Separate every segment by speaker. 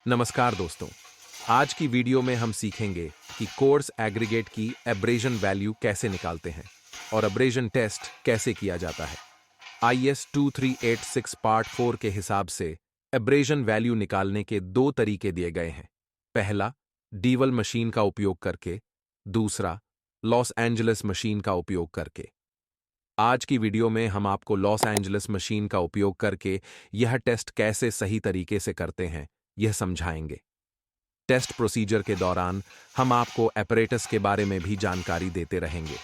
Speaker 1: नमस्कार दोस्तों। आज की वीडियो में हम सीखेंगे कि कोर्स एग्रीगेट की एब्रेजन वैल्यू कैसे निकालते हैं और एब्रेजन टेस्ट कैसे किया जाता है। IS 2386 पार्ट 4 के हिसाब से एब्रेजन वैल्यू निकालने के दो तरीके दिए गए हैं। पहला, डीवल मशीन का उपयोग करके, दूसरा, लॉस एंजलिस मशीन का उपयोग करके। आज की वीडियो में हम आपको लॉस एंजलिस मशीन का उपयोग करके यह टेस्ट कैसे सही तरीके से करते हैं, यह समझाएंगे। टेस्ट प्रोसीजर के दौरान हम आपको एपरेटस के बारे में भी जानकारी देते रहेंगे।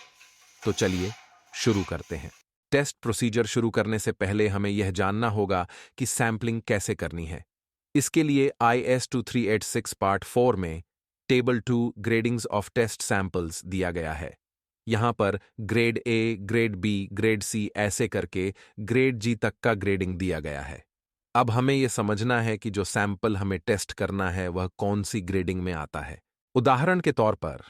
Speaker 1: तो चलिए शुरू करते हैं। टेस्ट प्रोसीजर शुरू करने से पहले हमें यह जानना होगा कि सैंपलिंग कैसे करनी है। इसके लिए IS 2386 पार्ट 4 में table 2 gradings of test samples दिया गया है। यहां पर grade A, grade B, grade C ऐसे करके ग्रेड जी तक का ग्रेडिंग दिया गया है। अब हमें यह समझना है कि जो सैंपल हमें टेस्ट करना है वह कौन सी ग्रेडिंग में आता है। उदाहरण के तौर पर,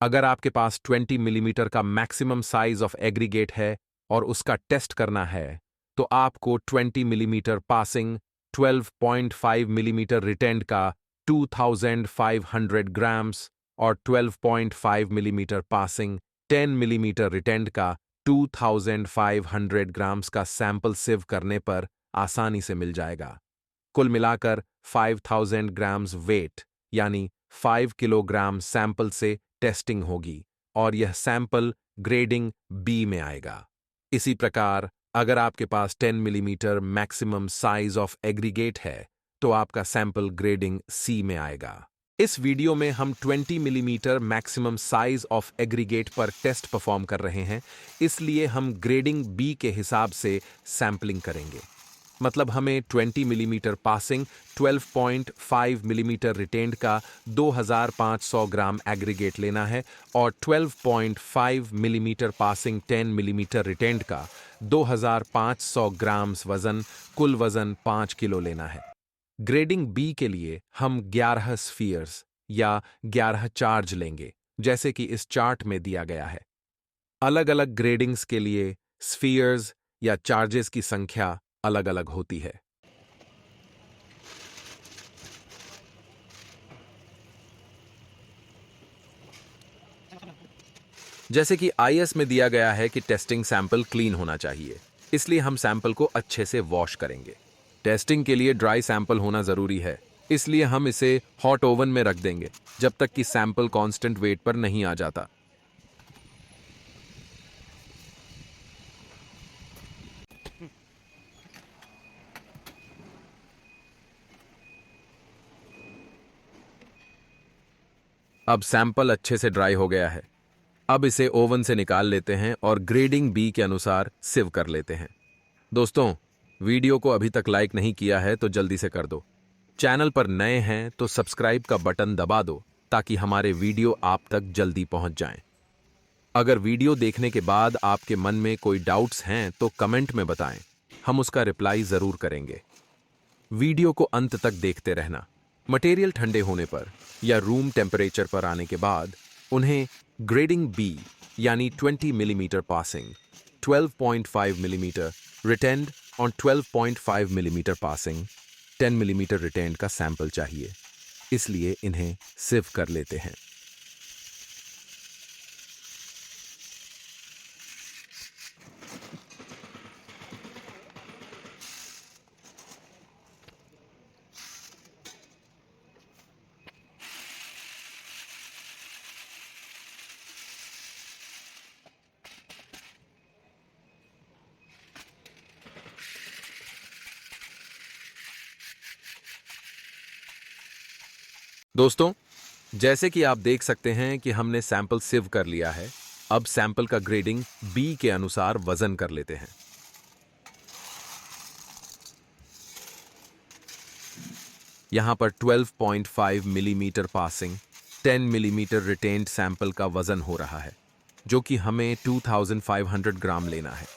Speaker 1: अगर आपके पास 20 मिलीमीटर का मैक्सिमम साइज ऑफ एग्रीगेट है और उसका टेस्ट करना है, तो आपको 20 मिलीमीटर पासिंग, 12.5 मिलीमीटर रिटेंड का 2500 ग्राम्स और 12.5 मिलीमीटर पासिंग, 10 मिलीमीटर रिटेंड का 2500 ग्राम्स का सैंपल सिव करने पर आसानी से मिल जाएगा। कुल मिलाकर 5000 ग्राम्स वेट यानी 5 किलोग्राम सैंपल से टेस्टिंग होगी और यह सैंपल ग्रेडिंग बी में आएगा। इसी प्रकार अगर आपके पास 10 millimetre maximum size of aggregate है तो आपका सैंपल ग्रेडिंग सी में आएगा। इस वीडियो में हम 20 millimetre maximum size of aggregate पर टेस्ट परफॉर्म कर रहे हैं, इसलिए हम ग्रेडिंग बी के हिसाब से सैंपलिंग करेंगे। मतलब हमें 20 मिलीमीटर पासिंग, 12.5 मिलीमीटर रिटेंड का 2500 ग्राम एग्रीगेट लेना है और 12.5 मिलीमीटर पासिंग, 10 मिलीमीटर रिटेंड का 2500 ग्राम्स वजन, कुल वजन 5 किलो लेना है। ग्रेडिंग बी के लिए हम 11 स्फीयर्स या 11 चार्ज लेंगे, जैसे कि इस चार्ट में दिया गया है। अलग अलग ग्रेडिंग्स के लिए स्फीयर्स या चार्जेस की संख्या अलग अलग होती है। जैसे कि IS में दिया गया है कि टेस्टिंग सैंपल क्लीन होना चाहिए, इसलिए हम सैंपल को अच्छे से वॉश करेंगे। टेस्टिंग के लिए ड्राई सैंपल होना जरूरी है, इसलिए हम इसे हॉट ओवन में रख देंगे जब तक कि सैंपल कांस्टेंट वेट पर नहीं आ जाता। अब सैंपल अच्छे से ड्राई हो गया है। अब इसे ओवन से निकाल लेते हैं और ग्रेडिंग बी के अनुसार सिव कर लेते हैं। दोस्तों, वीडियो को अभी तक लाइक नहीं किया है तो जल्दी से कर दो। चैनल पर नए हैं तो सब्सक्राइब का बटन दबा दो ताकि हमारे वीडियो आप तक जल्दी पहुंच जाएं। अगर वीडियो देखने के बाद आपके मन में कोई डाउट्स हैं तो कमेंट में बताएं, हम उसका रिप्लाई जरूर करेंगे। वीडियो को अंत तक देखते रहना। मटेरियल ठंडे होने पर या रूम टेम्परेचर पर आने के बाद उन्हें ग्रेडिंग बी यानी 20 मिलीमीटर पासिंग, 12.5 मिलीमीटर रिटेंड और 12.5 मिलीमीटर पासिंग, 10 मिलीमीटर रिटेंड का सैंपल चाहिए, इसलिए इन्हें सिव कर लेते हैं। दोस्तों, जैसे कि आप देख सकते हैं कि हमने सैंपल सिव कर लिया है। अब सैंपल का ग्रेडिंग बी के अनुसार वजन कर लेते हैं। यहां पर 12.5 millimetre passing, 10 millimetre retained sample का वजन हो रहा है, जो कि हमें 2500 ग्राम लेना है।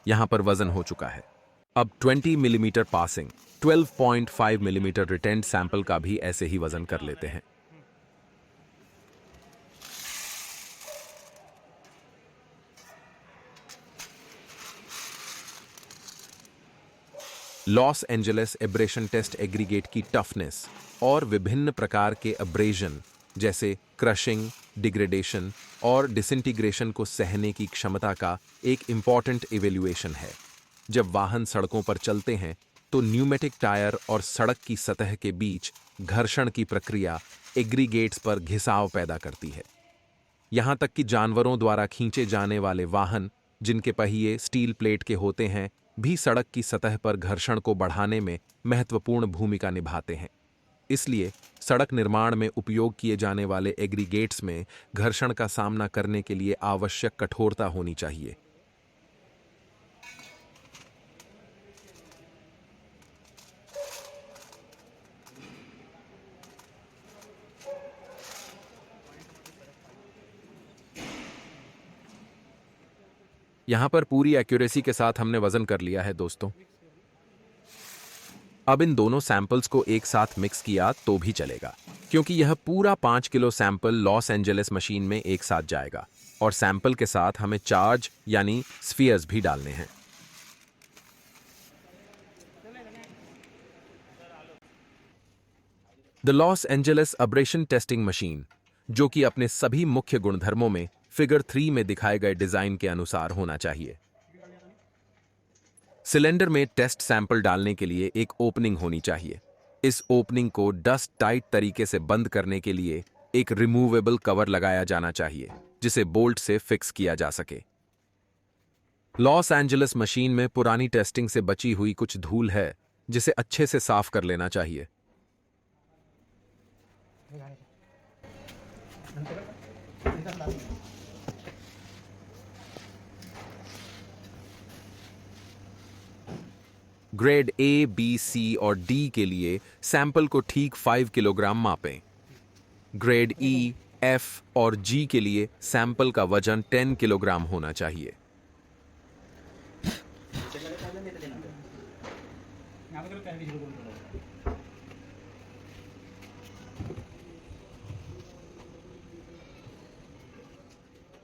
Speaker 1: यहां पर वजन हो चुका है। अब 20 millimetre passing, 12.5 millimetre retained sample का भी ऐसे ही वजन कर लेते हैं। Los Angeles abrasion test aggregate की टफनेस और विभिन्न प्रकार के अब्रेजन जैसे क्रशिंग, डिग्रेडेशन और डिसइंटीग्रेशन को सहने की क्षमता का एक इम्पॉर्टेंट इवेल्युएशन है। जब वाहन सड़कों पर चलते हैं तो न्यूमेटिक टायर और सड़क की सतह के बीच घर्षण की प्रक्रिया एग्रीगेट्स पर घिसाव पैदा करती है। यहां तक कि जानवरों द्वारा खींचे जाने वाले वाहन, जिनके पहिए स्टील प्लेट के होते हैं, भी सड़क की सतह पर घर्षण को बढ़ाने में महत्वपूर्ण भूमिका निभाते हैं। इसलिए सड़क निर्माण में उपयोग किए जाने वाले एग्रीगेट्स में घर्षण का सामना करने के लिए आवश्यक कठोरता होनी चाहिए। यहां पर पूरी एक्यूरेसी के साथ हमने वजन कर लिया है दोस्तों। अब इन दोनों सैंपल्स को एक साथ मिक्स किया तो भी चलेगा, क्योंकि यह पूरा 5 kilo sample Los Angeles machine में एक साथ जाएगा और सैंपल के साथ हमें चार्ज यानी स्फीयर्स भी डालने हैं। The Los Angeles abrasion testing machine, जो कि अपने सभी मुख्य गुणधर्मों में फिगर 3 में दिखाए गए डिजाइन के अनुसार होना चाहिए। सिलेंडर में टेस्ट सैंपल डालने के लिए एक ओपनिंग होनी चाहिए। इस ओपनिंग को डस्ट टाइट तरीके से बंद करने के लिए एक रिमूवेबल कवर लगाया जाना चाहिए, जिसे बोल्ट से फिक्स किया जा सके। लॉस एंजलिस मशीन में पुरानी टेस्टिंग से बची हुई कुछ धूल है, जिसे अच्छे से साफ कर लेना चाहिए। ग्रेड ए, बी, सी और डी के लिए सैंपल को ठीक 5 किलोग्राम मापें। ग्रेड ई, एफ और जी के लिए सैंपल का वजन 10 किलोग्राम होना चाहिए।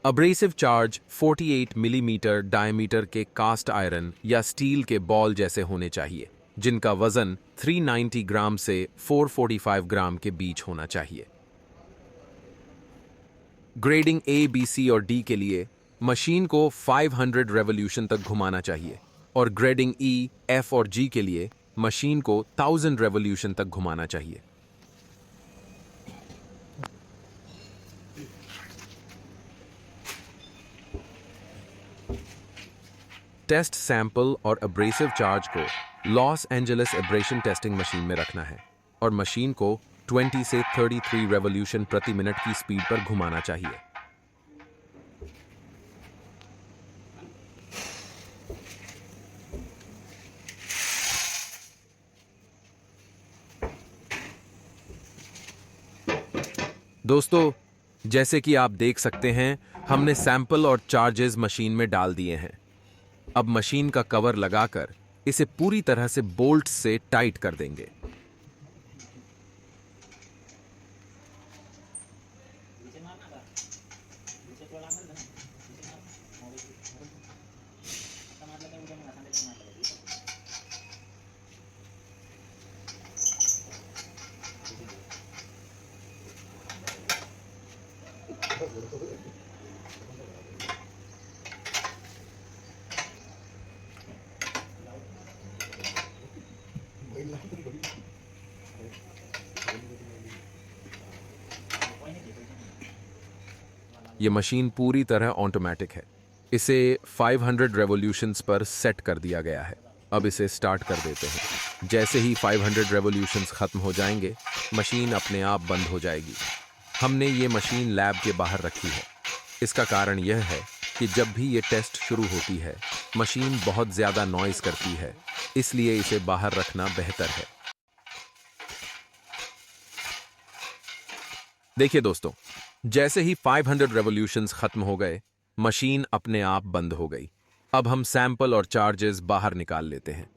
Speaker 1: अब्रेसिव चार्ज 48 मिलीमीटर डायमीटर के कास्ट आयरन या स्टील के बॉल जैसे होने चाहिए, जिनका वजन 390 ग्राम से 445 ग्राम के बीच होना चाहिए। ग्रेडिंग ए, बी, सी और डी के लिए मशीन को 500 रेवोल्यूशन तक घुमाना चाहिए और ग्रेडिंग ई, एफ और जी के लिए मशीन को 1000 रेवोल्यूशन तक घुमाना चाहिए। टेस्ट सैंपल और अब्रेसिव चार्ज को Los Angeles abrasion testing machine में रखना है और मशीन को 20 से 33 रेवोल्यूशन प्रति मिनट की स्पीड पर घुमाना चाहिए। दोस्तों, जैसे कि आप देख सकते हैं, हमने सैंपल और चार्जेस मशीन में डाल दिए हैं। अब मशीन का कवर लगाकर इसे पूरी तरह से बोल्ट से टाइट कर देंगे। यह मशीन पूरी तरह ऑटोमेटिक है। इसे 500 रेवोल्यूशंस पर सेट कर दिया गया है। अब इसे स्टार्ट कर देते हैं। जैसे ही 500 रेवोल्यूशंस खत्म हो जाएंगे, मशीन अपने आप बंद हो जाएगी। हमने ये मशीन लैब के बाहर रखी है। इसका कारण यह है कि जब भी ये टेस्ट शुरू होती है, मशीन बहुत ज्यादा नॉइज करती है, इसलिए इसे बाहर रखना बेहतर है। देखिए दोस्तों, जैसे ही 500 रेवोल्यूशंस खत्म हो गए, मशीन अपने आप बंद हो गई। अब हम सैंपल और चार्जेस बाहर निकाल लेते हैं।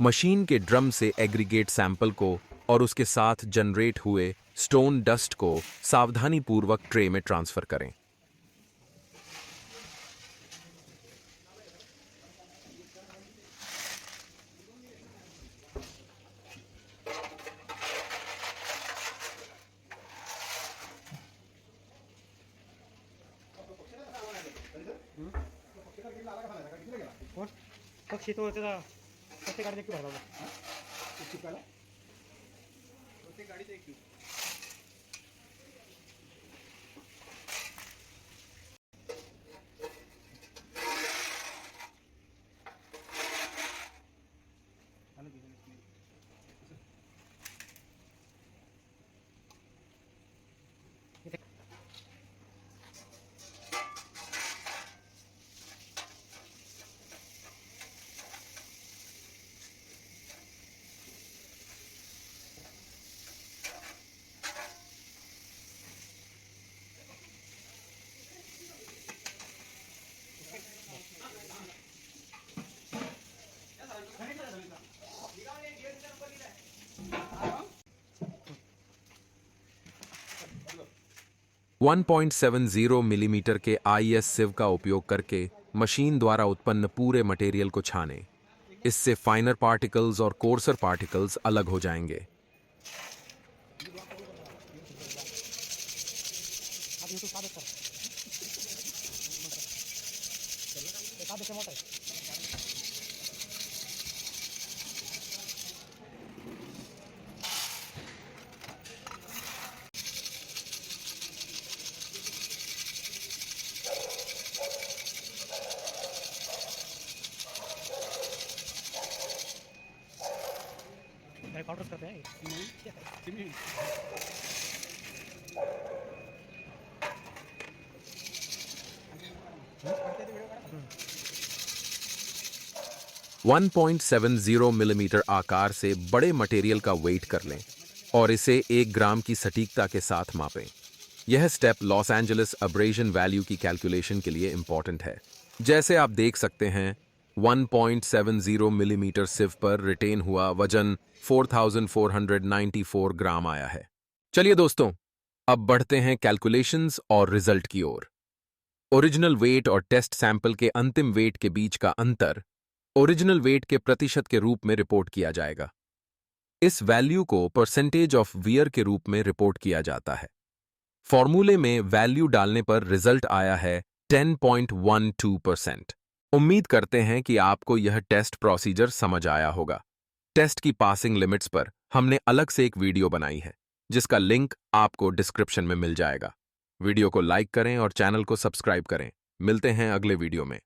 Speaker 1: मशीन के ड्रम से एग्रीगेट सैंपल को और उसके साथ जनरेट हुए स्टोन डस्ट को सावधानीपूर्वक ट्रे में ट्रांसफर करें।
Speaker 2: पक्षी तो त्याचा प्रत्येक गाडीत एक भरला प्रत्येक गाडीत एक
Speaker 1: वन 1.70 मिलीमीटर के IS सिव का उपयोग करके मशीन द्वारा उत्पन्न पूरे मटेरियल को छानें। इससे फाइनर पार्टिकल्स और कोर्सर पार्टिकल्स अलग हो जाएंगे।
Speaker 2: काउंटर करते हैं नहीं
Speaker 1: 1.70 मिलीमीटर आकार से बड़े मटेरियल का वेट कर लें और इसे 1 ग्राम की सटीकता के साथ मापें। यह step Los Angeles abrasion value की कैलकुलेशन के लिए इंपॉर्टेंट है। जैसे आप देख सकते हैं 1.70 मिलीमीटर सिव पर रिटेन हुआ वजन 4494 ग्राम आया है। चलिए दोस्तों, अब बढ़ते हैं कैलकुलेशंस और रिजल्ट की ओर। ओरिजिनल वेट और टेस्ट सैंपल के अंतिम वेट के बीच का अंतर ओरिजिनल वेट के प्रतिशत के रूप में रिपोर्ट किया जाएगा। इस वैल्यू को परसेंटेज ऑफ वियर के रूप में रिपोर्ट किया जाता है। फॉर्मूले में वैल्यू डालने पर रिजल्ट आया है 10.12%। उम्मीद करते हैं कि आपको यह टेस्ट प्रोसीजर समझ आया होगा। टेस्ट की पासिंग लिमिट्स पर हमने अलग से एक वीडियो बनाई है, जिसका लिंक आपको डिस्क्रिप्शन में मिल जाएगा। वीडियो को लाइक करें और चैनल को सब्सक्राइब करें। मिलते हैं अगले वीडियो में।